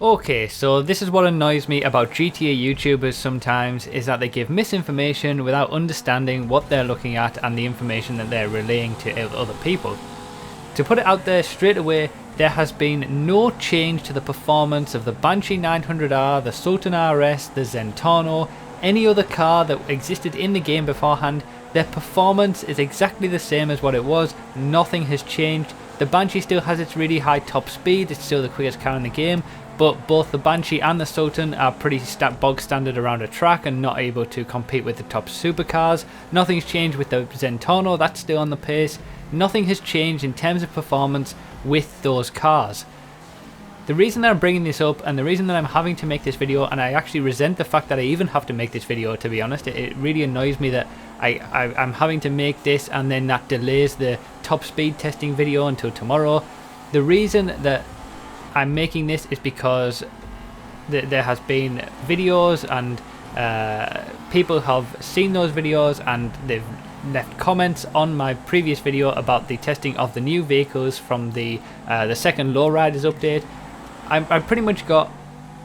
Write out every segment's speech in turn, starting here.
Okay, so this is what annoys me about GTA YouTubers sometimes, is that they give misinformation without understanding what they're looking at and the information that they're relaying to other people. To put it out there straight away, there has been no change to the performance of the Banshee 900R, the Sultan RS, the Zentorno, any other car that existed in the game beforehand. Their performance is exactly the same as what it was, nothing has changed. The Banshee still has its really high top speed, it's still the quickest car in the game, but both the Banshee and the Sultan are pretty bog standard around a track and not able to compete with the top supercars. Nothing's changed with the Zentorno, that's still on the pace. Nothing has changed in terms of performance with those cars. The reason that I'm bringing this up and the reason that I'm having to make this video, and I actually resent the fact that I even have to make this video, to be honest, it really annoys me that I'm having to make this and then that delays the top speed testing video until tomorrow. The reason that I'm making this is because there has been videos and people have seen those videos and they've left comments on my previous video about the testing of the new vehicles from the second Lowriders update. I pretty much got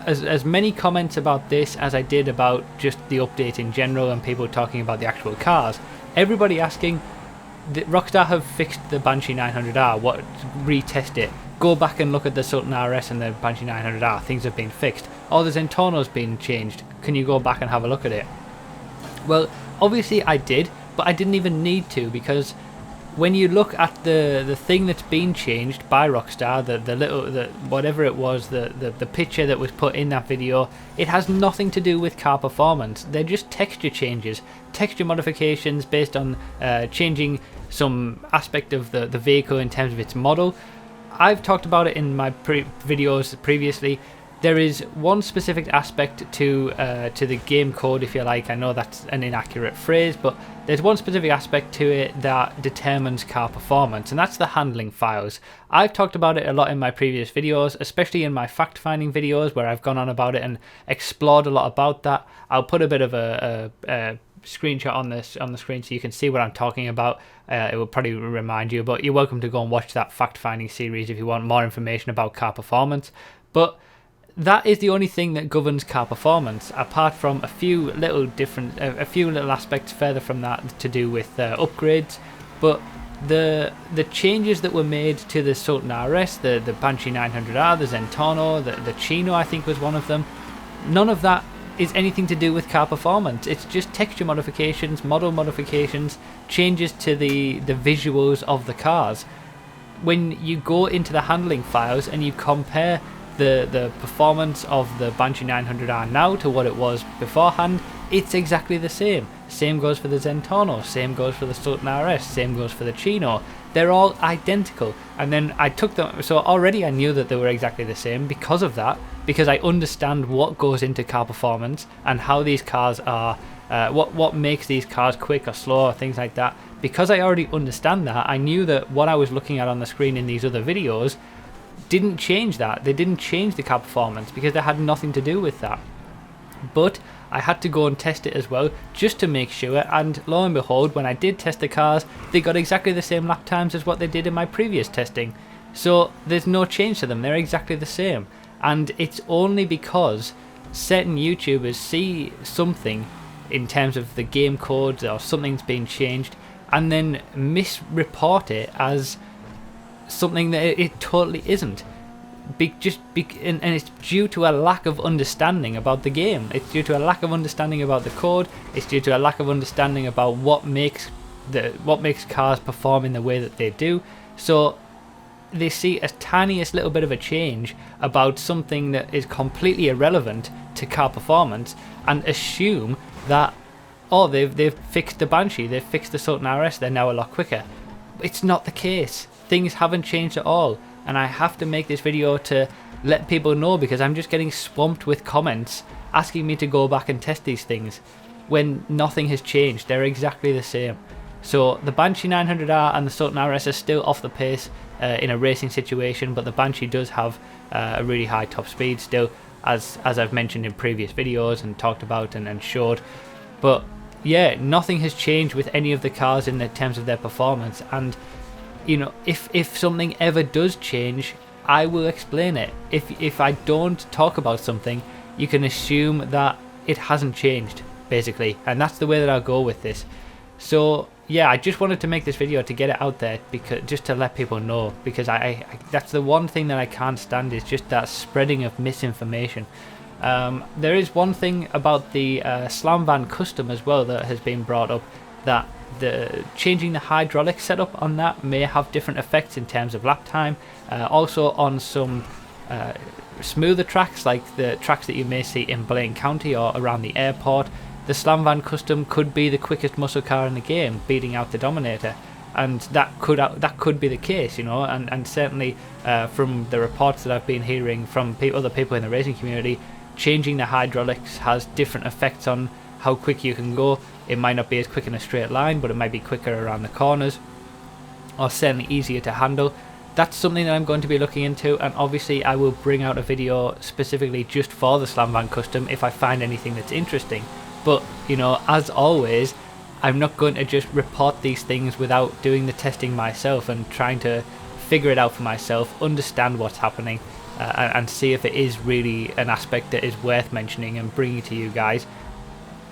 as many comments about this as I did about just the update in general and people talking about the actual cars. Everybody asking, Rockstar have fixed the Banshee 900R, what, retest it. Go back and look at the Sultan RS and the Banshee 900R, things have been fixed. Or the Zentorno's been changed, can you go back and have a look at it? Well, obviously I did, but I didn't even need to, because when you look at the thing that's been changed by Rockstar, the whatever it was, the picture that was put in that video, it has nothing to do with car performance. They're just texture changes, texture modifications based on changing some aspect of the vehicle in terms of its model. I've talked about it in my videos previously. There is one specific aspect to the game code, if you like. I know that's an inaccurate phrase, but there's one specific aspect to it that determines car performance, and that's the handling files. I've talked about it a lot in my previous videos, especially in my fact-finding videos where I've gone on about it and explored a lot about that. I'll put a bit of a screenshot on the screen so you can see what I'm talking about. It will probably remind you, but you're welcome to go and watch that fact-finding series if you want more information about car performance. But that is the only thing that governs car performance, apart from a few little aspects further from that to do with upgrades. But the changes that were made to the Sultan RS, the Banshee 900R, the Zentorno, the Chino I think was one of them, none of that is anything to do with car performance. It's just texture modifications, model modifications, changes to the visuals of the cars. When you go into the handling files and you compare the performance of the Banshee 900R now to what it was beforehand, it's exactly the same. Same goes for the Zentorno, same goes for the Sultan RS, same goes for the Chino. They're all identical. And then I took them, so already I knew that they were exactly the same because of that, because I understand what goes into car performance and how these cars are, what makes these cars quick or slow or things like that. Because I already understand that, I knew that what I was looking at on the screen in these other videos didn't change that. They didn't change the car performance because they had nothing to do with that. But I had to go and test it as well just to make sure, and lo and behold, when I did test the cars, they got exactly the same lap times as what they did in my previous testing. So there's no change to them, they're exactly the same. And it's only because certain YouTubers see something in terms of the game codes or something's been changed and then misreport it as something that it totally isn't. And it's due to a lack of understanding about the game. It's due to a lack of understanding about the code. It's due to a lack of understanding about what makes cars perform in the way that they do. So they see a tiniest little bit of a change about something that is completely irrelevant to car performance and assume that, oh, they've fixed the Banshee, they've fixed the Sultan RS, they're now a lot quicker. It's not the case. Things haven't changed at all, and I have to make this video to let people know because I'm just getting swamped with comments asking me to go back and test these things when nothing has changed. They're exactly the same. So the Banshee 900R and the Sultan RS are still off the pace in a racing situation, but the Banshee does have a really high top speed still, as I've mentioned in previous videos and talked about and showed. But yeah, nothing has changed with any of the cars in the terms of their performance. And you know, if something ever does change, I will explain it. If I don't talk about something, you can assume that it hasn't changed, basically, and that's the way that I'll go with this. So yeah, I just wanted to make this video to get it out there, because just to let people know, because I that's the one thing that I can't stand, is just that spreading of misinformation. There is one thing about the slam van custom as well that has been brought up, that changing the hydraulic setup on that may have different effects in terms of lap time. Also on some smoother tracks, like the tracks that you may see in Blaine County or around the airport, the slam van custom could be the quickest muscle car in the game, beating out the Dominator, and that could be the case, you know. And certainly from the reports that I've been hearing from other people in the racing community, changing the hydraulics has different effects on how quick you can go. It might not be as quick in a straight line, but it might be quicker around the corners, or certainly easier to handle. That's something that I'm going to be looking into, and obviously I will bring out a video specifically just for the slam van custom if I find anything that's interesting. But, you know, as always, I'm not going to just report these things without doing the testing myself and trying to figure it out for myself, understand what's happening, and see if it is really an aspect that is worth mentioning and bringing to you guys.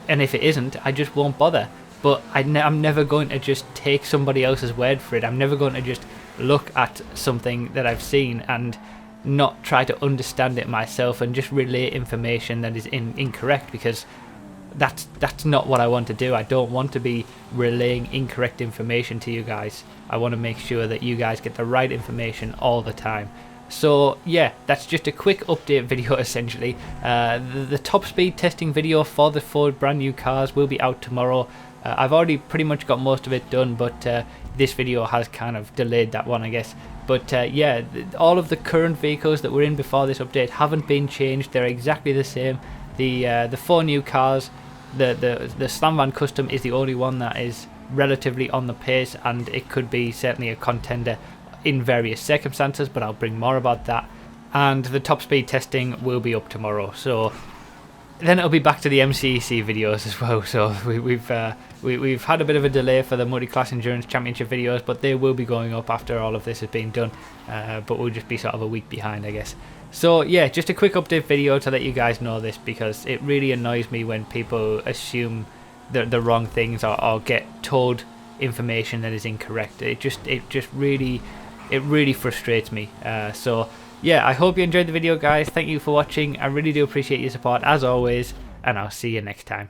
And if it isn't, I just won't bother. But I'm never going to just take somebody else's word for it. I'm never going to just look at something that I've seen and not try to understand it myself and just relay information that is incorrect, because that's not what I want to do. I don't want to be relaying incorrect information to you guys. I want to make sure that you guys get the right information all the time. So yeah, that's just a quick update video essentially. The top speed testing video for the 4 brand new cars will be out tomorrow. I've already pretty much got most of it done, but this video has kind of delayed that one, I guess. But yeah, all of the current vehicles that were in before this update haven't been changed. They're exactly the same. The 4 new cars, the slam van custom is the only one that is relatively on the pace, and it could be certainly a contender in various circumstances, but I'll bring more about that. And the top speed testing will be up tomorrow, so then it'll be back to the MCEC videos as well. So we've had a bit of a delay for the multi-class endurance championship videos, but they will be going up after all of this has been done, but we'll just be sort of a week behind, I guess. So yeah, just a quick update video to let you guys know this, because it really annoys me when people assume the wrong things, or get told information that is incorrect. It just really frustrates me. So yeah, I hope you enjoyed the video, guys. Thank you for watching. I really do appreciate your support as always, and I'll see you next time.